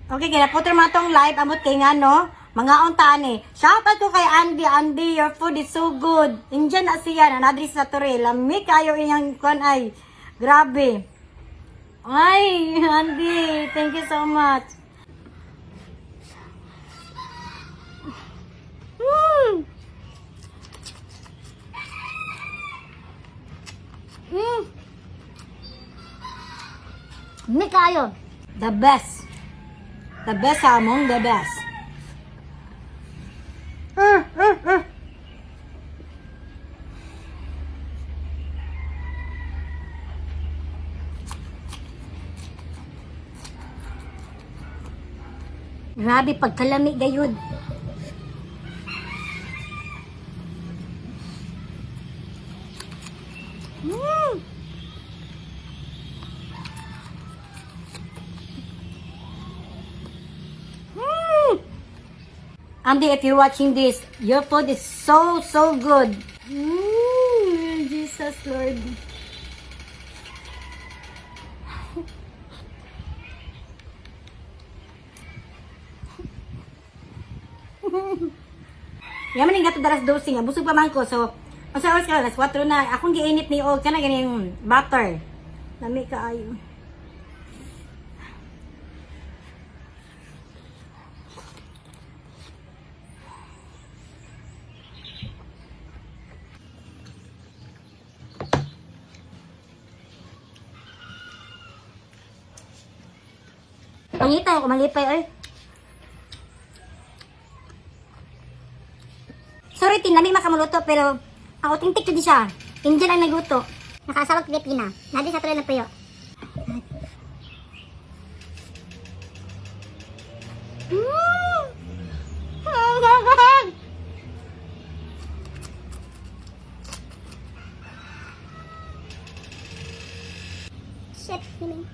Okay, kaya po tong live amot kay nga no. Mga untaan eh. Shout out ko kay Andy. Andy, your food is so good. Indian na siya. Nanadris sa Torre. Lami kayo iyang kwan ay. Grabe. Ay, Andy. Thank you so much. Lami kayo. The best. The best among the best. Grabe pagkalami gayud. Andy, if you're watching this, your food is so good. Jesus Lord. Yaman yung gato daras dosing, busog pa man ko. So, ang sa oras ka, alas 4 na. Akong giinit ni Og, kana ganing butter. Lami ka ayo. Pangitay ako, malipay ay. Sorry, tinami makamuluto, pero ako tintik ko di siya. Indian ang nagluto. Nakasawag Pilipina. Nadi sa tuloy ng puyo. Shit, feeling.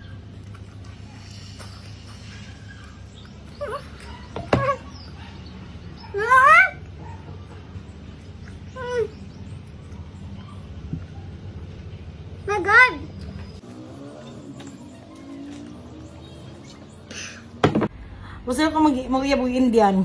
My God! Gusto ko mag-iyabog Indian.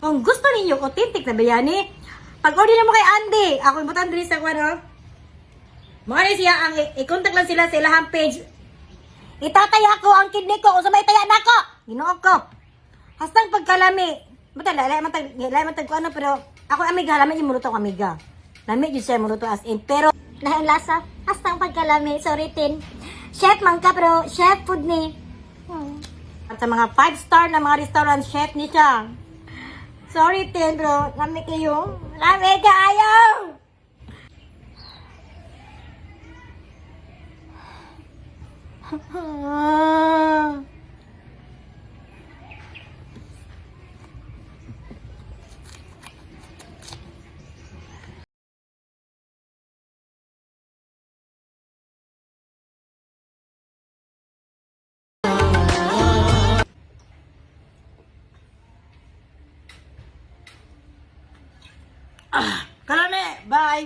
Kung gusto ninyo authentic na biryani, pag-order mo kay Andy, ako ibutan din sa kwano. Mga siya ang i-contact lang sila sa ilang page. Itataya ko ang kidney ko, kung sa may taya na ko. Ginoo ko. Hastang pagkalami. Bata, lalay man tag ko ano, pero ako amiga, lamig yung muluto ko amiga. Lamig yung siya muluto as in. Pero, dahil lasa, hastang pagkalami, sorry tin. Chef man ka, pero chef food ni. At sa mga 5-star na mga restaurant, chef ni siya. Sorry tin, bro. Lamig kayo. Lamig kayo! Ah.